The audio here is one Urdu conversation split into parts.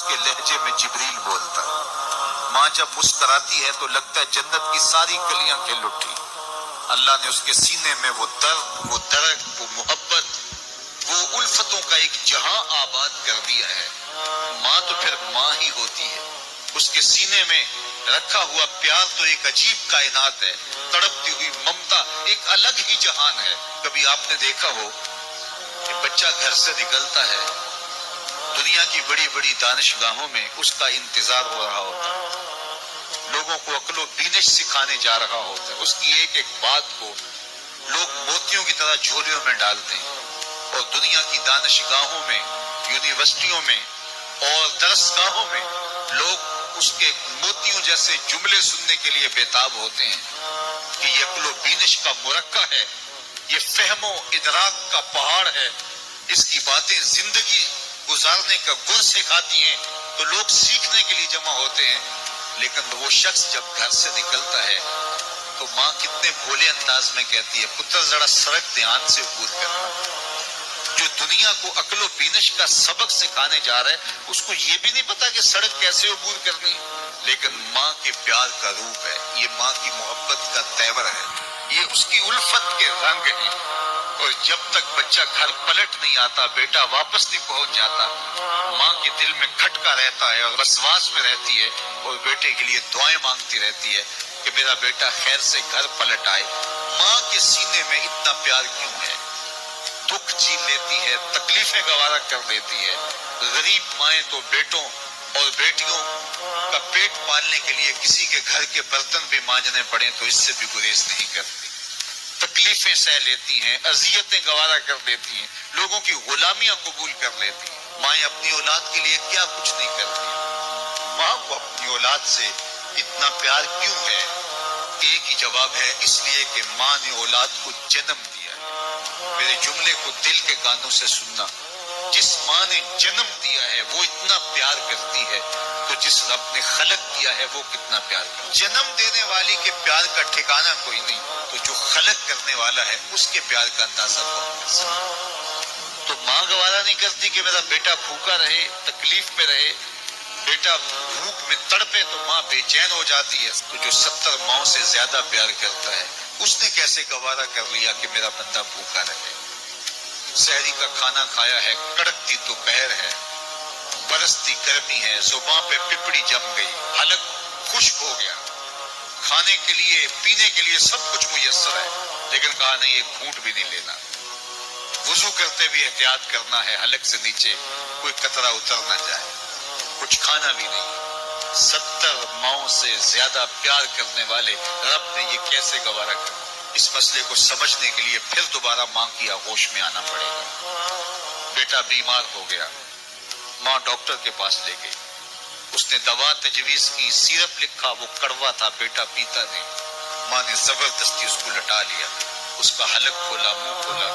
کے لہجے میں جبریل بولتا ہے۔ ماں جب مسکراتی ہے تو لگتا ہے جنت کی ساری کلیاں کھل اٹھی۔ اللہ نے اس کے سینے میں وہ درد، وہ درد، وہ محبت، وہ الفتوں کا ایک جہاں آباد کر دیا ہے۔ ماں تو پھر ماں ہی ہوتی ہے، اس کے سینے میں رکھا ہوا پیار تو ایک عجیب کائنات ہے، تڑپتی ہوئی ممتا ایک الگ ہی جہان ہے۔ کبھی آپ نے دیکھا ہو کہ بچہ گھر سے نکلتا ہے، دنیا کی بڑی بڑی دانشگاہوں میں اس کا انتظار ہو رہا ہوتا ہے، لوگوں کو عقل و بینش سکھانے جا رہا ہوتا ہے، اس کی ایک ایک بات کو لوگ موتیوں کی طرح جھولیوں میں ڈالتے ہیں، اور دنیا کی دانشگاہوں میں، یونیورسٹیوں میں اور درسگاہوں میں لوگ اس کے موتیوں جیسے جملے سننے کے لیے بےتاب ہوتے ہیں کہ یہ عقل و بینش کا مرکہ ہے، یہ فہم و ادراک کا پہاڑ ہے، اس کی باتیں زندگی گزارنے کا گر سکھاتی ہیں، تو لوگ سیکھنے کے لیے جمع ہوتے ہیں۔ لیکن وہ شخص جب گھر سے نکلتا ہے تو ماں کتنے بھولے انداز میں کہتی ہے، پتر ذرا سڑک دھیان سے عبور کرنا۔ جو دنیا کو عقل و بینش کا سبق سکھانے جا رہا ہے، اس کو یہ بھی نہیں پتا کہ سڑک کیسے عبور کرنی، لیکن ماں کے پیار کا روپ ہے، یہ ماں کی محبت کا تیور ہے، یہ اس کی الفت کے رنگ ہیں۔ اور جب تک بچہ گھر پلٹ نہیں آتا، بیٹا واپس نہیں پہنچ جاتا، ماں کے دل میں کھٹکا رہتا ہے اور وسواس میں رہتی ہے، اور بیٹے کے لیے دعائیں مانگتی رہتی ہے کہ میرا بیٹا خیر سے گھر پلٹ آئے۔ ماں کے سینے میں اتنا پیار کیوں ہے؟ دکھ جھیل لیتی ہے، تکلیفیں گوارا کر لیتی ہے۔ غریب مائیں تو بیٹوں اور بیٹیوں کا پیٹ پالنے کے لیے کسی کے گھر کے برتن بھی مانجنے پڑیں تو اس سے بھی گریز نہیں کرتی، تکلیفیں سہ لیتی ہیں، اذیتیں گوارا کر لیتی ہیں، لوگوں کی غلامیاں قبول کر لیتی ہیں۔ مائیں اپنی اولاد کے لیے کیا کچھ نہیں کرتی؟ ماں کو اپنی اولاد سے اتنا پیار کیوں ہے؟ ایک ہی جواب ہے، اس لیے کہ ماں نے اولاد کو جنم دیا ہے۔ میرے جملے کو دل کے کانوں سے سننا، جس ماں نے جنم دیا ہے وہ اتنا پیار کرتی ہے، تو جس رب نے خلق کیا ہے وہ کتنا پیار کرتا ہے۔ جنم دینے والی کے پیار کا ٹھکانہ کوئی نہیں، تو جو خلق کرنے والا ہے اس کے پیار کا اندازہ کون کر سکتا ہے؟ تو ماں گوارا نہیں کرتی کہ میرا بیٹا بھوکا رہے، تکلیف میں رہے، بیٹا بھوک میں تڑپے تو ماں بے چین ہو جاتی ہے۔ تو جو 70 ماؤں سے زیادہ پیار کرتا ہے، اس نے کیسے گوارا کر لیا کہ میرا بندہ بھوکا رہے؟ سحری کا کھانا کھایا ہے، کڑکتی دوپہر ہے، برستی گرمی ہے، زباں پہ پپڑی جم گئی، حلق خشک ہو گیا، کھانے کے لیے پینے کے لیے سب کچھ میسر ہے، لیکن کہا نہیں ایک گھونٹ بھی نہیں لینا، وضو کرتے بھی احتیاط کرنا ہے، حلق سے نیچے کوئی قطرہ اتر نہ جائے، کچھ کھانا بھی نہیں۔ 70 ماؤں سے زیادہ پیار کرنے والے رب نے یہ کیسے گوارا کر؟ اس مسئلے کو سمجھنے کے لیے پھر دوبارہ ماں کی آغوش میں آنا پڑے گا۔ بیٹا بیمار ہو گیا، ماں ڈاکٹر کے پاس لے گئی، اس نے دوا تجویز کی، سیرپ لکھا، وہ کڑوا تھا، بیٹا پیتا نہیں، ماں نے زبردستی اس کو لٹا لیا، اس کا حلق کھولا، منہ کھولا،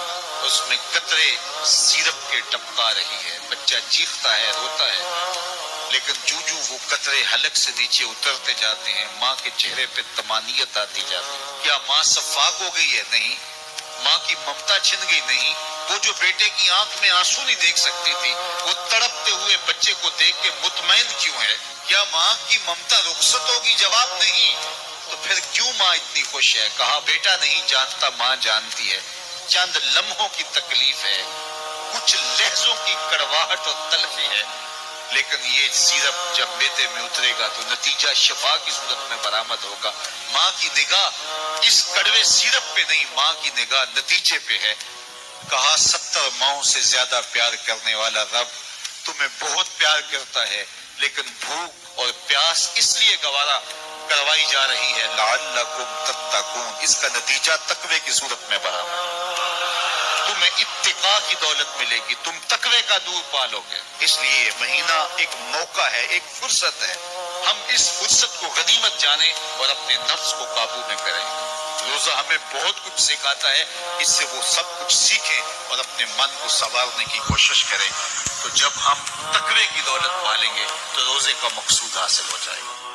اس میں قطرے سیرپ کے ٹپکا رہی ہے، بچہ چیختا ہے، روتا ہے، لیکن جو وہ قطرے حلق سے نیچے اترتے جاتے ہیں، ماں کے چہرے پہ طمانینت آتی جاتی ہے۔ کیا ماں صفاق ہو گئی ہے؟ نہیں۔ ماں کی ممتا چھن گئی؟ نہیں۔ وہ جو بیٹے کی آنکھ میں آنسو نہیں دیکھ سکتی تھی، وہ تڑپتے ہوئے بچے کو دیکھ کے مطمئن کیوں ہے؟ کیا ماں کی ممتا رخصت ہوگی؟ جواب نہیں۔ تو پھر کیوں ماں اتنی خوش ہے؟ کہا بیٹا نہیں جانتا، ماں جانتی ہے، چند لمحوں کی تکلیف ہے، کچھ لہجوں کی کڑواہٹ اور تلخی ہے، لیکن یہ سیرپ جب معدے میں اترے گا تو نتیجہ شفا کی صورت میں برآمد ہوگا۔ ماں کی نگاہ اس کڑوے سیرپ پہ نہیں، ماں کی نگاہ نتیجے پہ ہے۔ کہا 70 ماؤں سے زیادہ پیار کرنے والا رب تمہیں بہت پیار کرتا ہے، لیکن بھوک اور پیاس اس لیے گوارا کروائی جا رہی ہے لعلکم تتقون، اس کا نتیجہ تقوی کی صورت میں برآمد۔ تمہیں اتقاء کی دولت ملے گی، تم تقوی کا دور پالو گے۔ اس لیے یہ مہینہ ایک موقع ہے، ایک فرصت ہے، ہم اس فرصت کو غنیمت جانیں اور اپنے نفس کو قابو میں کریں۔ روزہ ہمیں بہت کچھ سکھاتا ہے، اس سے وہ سب کچھ سیکھیں اور اپنے من کو سنوارنے کی کوشش کریں، تو جب ہم تقوی کی دولت پالیں گے تو روزے کا مقصود حاصل ہو جائے گا۔